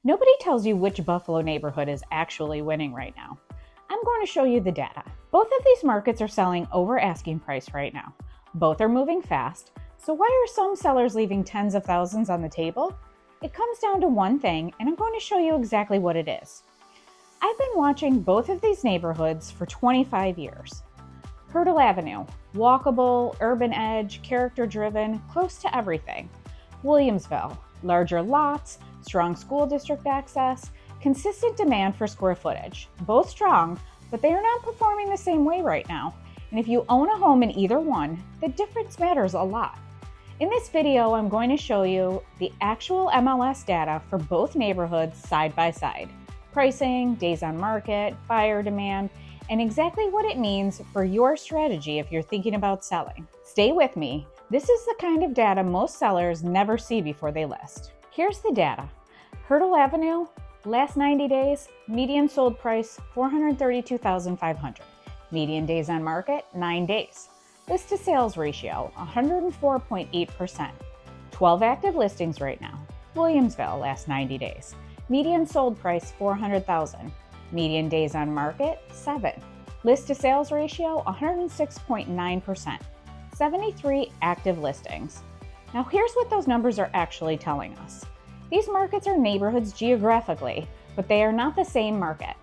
Nobody tells you which Buffalo neighborhood is actually winning right now. I'm going to show you the data. Both of these markets are selling over asking price right now. Both are moving fast. So why are some sellers leaving tens of thousands on the table? It comes down to one thing, and I'm going to show you exactly what it is. I've been watching both of these neighborhoods for 25 years. Hertel Avenue, walkable, urban edge, character-driven, close to everything. Williamsville, larger lots, strong school district access, consistent demand for square footage. Both strong, but they are not performing the same way right now. And if you own a home in either one, the difference matters a lot. In this video, I'm going to show you the actual MLS data for both neighborhoods side by side. Pricing, days on market, buyer demand, and exactly what it means for your strategy if you're thinking about selling. Stay with me. This is the kind of data most sellers never see before they list. Here's the data. Hertel Avenue, last 90 days, median sold price $432,500. Median days on market, 9 days. List to sales ratio, 104.8%. 12 active listings right now. Williamsville, last 90 days. Median sold price, $400,000. Median days on market, 7. List to sales ratio, 106.9%. 73 active listings. Now here's what those numbers are actually telling us. These markets are neighborhoods geographically, but they are not the same market.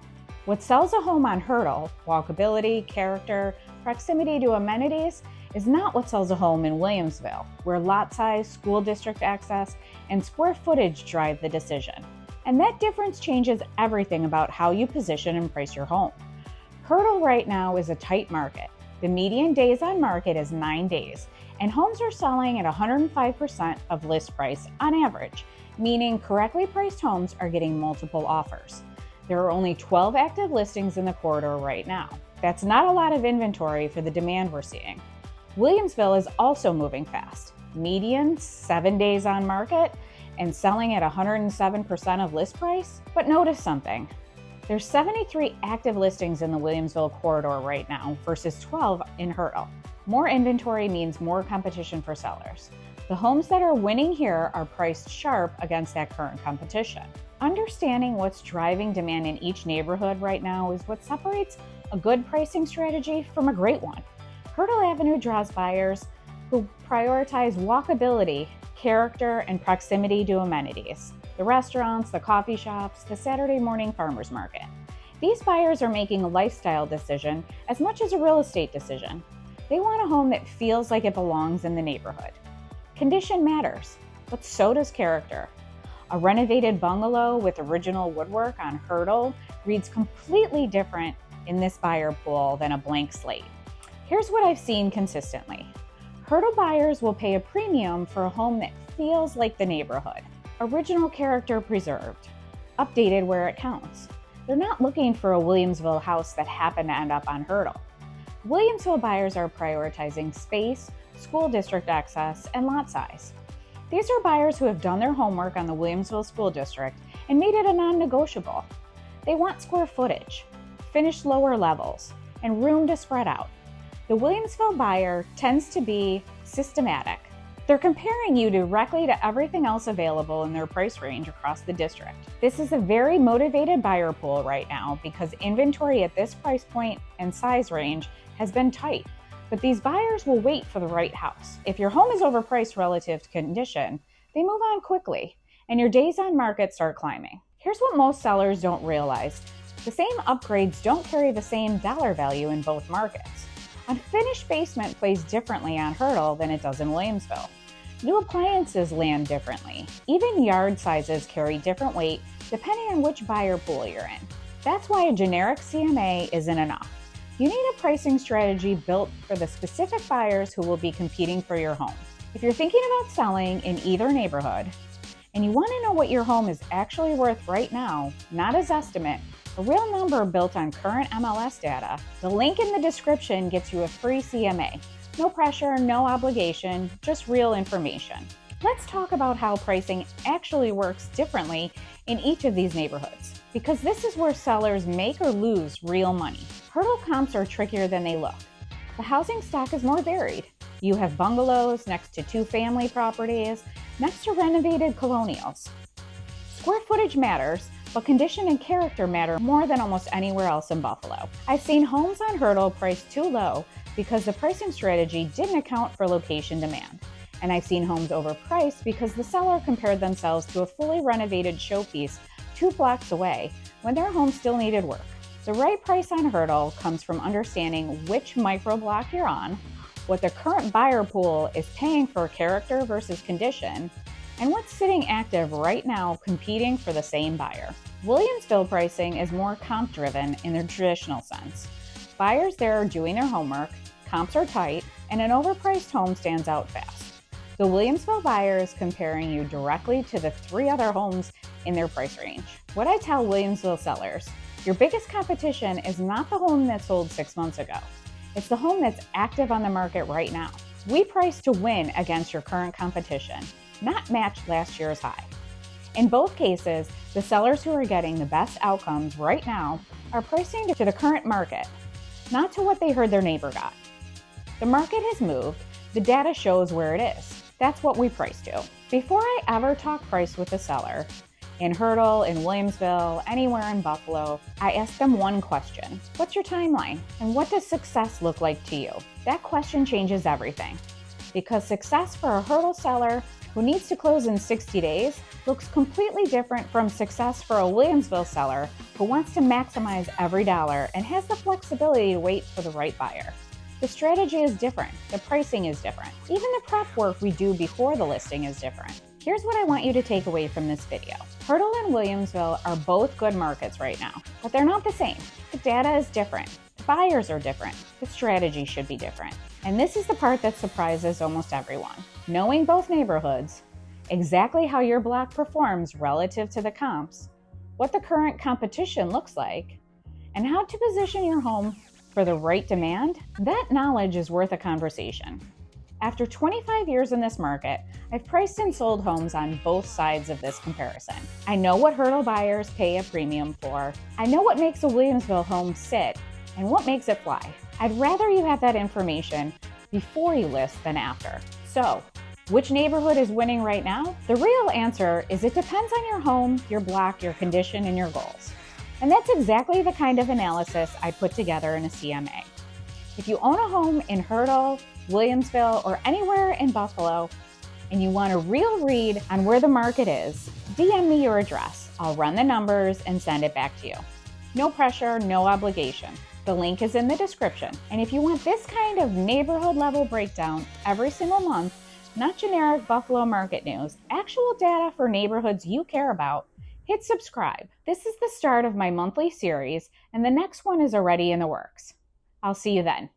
What sells a home on Hertel, walkability, character, proximity to amenities, is not what sells a home in Williamsville, where lot size, school district access, and square footage drive the decision. And that difference changes everything about how you position and price your home. Hertel right now is a tight market. The median days on market is 9 days, and homes are selling at 105% of list price on average, meaning correctly priced homes are getting multiple offers. There are only 12 active listings in the corridor right now. That's not a lot of inventory for the demand we're seeing. Williamsville is also moving fast. Median 7 days on market and selling at 107% of list price. But notice something. There's 73 active listings in the Williamsville corridor right now versus 12 in Hertel. More inventory means more competition for sellers. The homes that are winning here are priced sharp against that current competition. Understanding what's driving demand in each neighborhood right now is what separates a good pricing strategy from a great one. Hertel Avenue draws buyers who prioritize walkability, character, and proximity to amenities. The restaurants, the coffee shops, the Saturday morning farmers market. These buyers are making a lifestyle decision as much as a real estate decision. They want a home that feels like it belongs in the neighborhood. Condition matters, but so does character. A renovated bungalow with original woodwork on Hertel reads completely different in this buyer pool than a blank slate. Here's what I've seen consistently. Hertel buyers will pay a premium for a home that feels like the neighborhood. Original character preserved, updated where it counts. They're not looking for a Williamsville house that happened to end up on Hertel. Williamsville buyers are prioritizing space, school district access, and lot size. These are buyers who have done their homework on the Williamsville School District and made it a non-negotiable. They want square footage, finished lower levels, and room to spread out. The Williamsville buyer tends to be systematic. They're comparing you directly to everything else available in their price range across the district. This is a very motivated buyer pool right now because inventory at this price point and size range has been tight. But these buyers will wait for the right house. If your home is overpriced relative to condition, they move on quickly, and your days on market start climbing. Here's what most sellers don't realize. The same upgrades don't carry the same dollar value in both markets. A finished basement plays differently on Hertel than it does in Williamsville. New appliances land differently. Even yard sizes carry different weight depending on which buyer pool you're in. That's why a generic CMA isn't enough. You need a pricing strategy built for the specific buyers who will be competing for your home. If you're thinking about selling in either neighborhood, and you want to know what your home is actually worth right now, not as estimate, a real number built on current MLS data, the link in the description gets you a free CMA. No pressure, no obligation, just real information. Let's talk about how pricing actually works differently in each of these neighborhoods, because this is where sellers make or lose real money. Hertel comps are trickier than they look. The housing stock is more varied. You have bungalows next to two-family properties, next to renovated colonials. Square footage matters, but condition and character matter more than almost anywhere else in Buffalo. I've seen homes on Hertel priced too low because the pricing strategy didn't account for location demand. And I've seen homes overpriced because the seller compared themselves to a fully renovated showpiece 2 blocks away when their home still needed work. The right price on Hertel comes from understanding which micro block you're on, what the current buyer pool is paying for character versus condition, and what's sitting active right now competing for the same buyer. Williamsville pricing is more comp-driven in their traditional sense. Buyers there are doing their homework, comps are tight, and an overpriced home stands out fast. The Williamsville buyer is comparing you directly to the 3 other homes in their price range. What I tell Williamsville sellers, your biggest competition is not the home that sold 6 months ago. It's the home that's active on the market right now. We price to win against your current competition, not match last year's high. In both cases, the sellers who are getting the best outcomes right now are pricing to the current market, not to what they heard their neighbor got. The market has moved, the data shows where it is. That's what we price to. Before I ever talk price with a seller, in Hertel, in Williamsville, anywhere in Buffalo, I ask them one question. What's your timeline? And what does success look like to you? That question changes everything. Because success for a Hertel seller who needs to close in 60 days looks completely different from success for a Williamsville seller who wants to maximize every dollar and has the flexibility to wait for the right buyer. The strategy is different, the pricing is different. Even the prep work we do before the listing is different. Here's what I want you to take away from this video. Hertel and Williamsville are both good markets right now, but they're not the same. The data is different, the buyers are different, the strategy should be different. And this is the part that surprises almost everyone. Knowing both neighborhoods, exactly how your block performs relative to the comps, what the current competition looks like, and how to position your home for the right demand, that knowledge is worth a conversation. After 25 years in this market, I've priced and sold homes on both sides of this comparison. I know what Hertel buyers pay a premium for. I know what makes a Williamsville home sit and what makes it fly. I'd rather you have that information before you list than after. So, which neighborhood is winning right now? The real answer is it depends on your home, your block, your condition, and your goals. And that's exactly the kind of analysis I put together in a CMA. If you own a home in Hertel, Williamsville, or anywhere in Buffalo, and you want a real read on where the market is, DM me your address. I'll run the numbers and send it back to you. No pressure, no obligation. The link is in the description. And if you want this kind of neighborhood level breakdown every single month, not generic Buffalo market news, actual data for neighborhoods you care about, hit subscribe. This is the start of my monthly series, and the next one is already in the works. I'll see you then.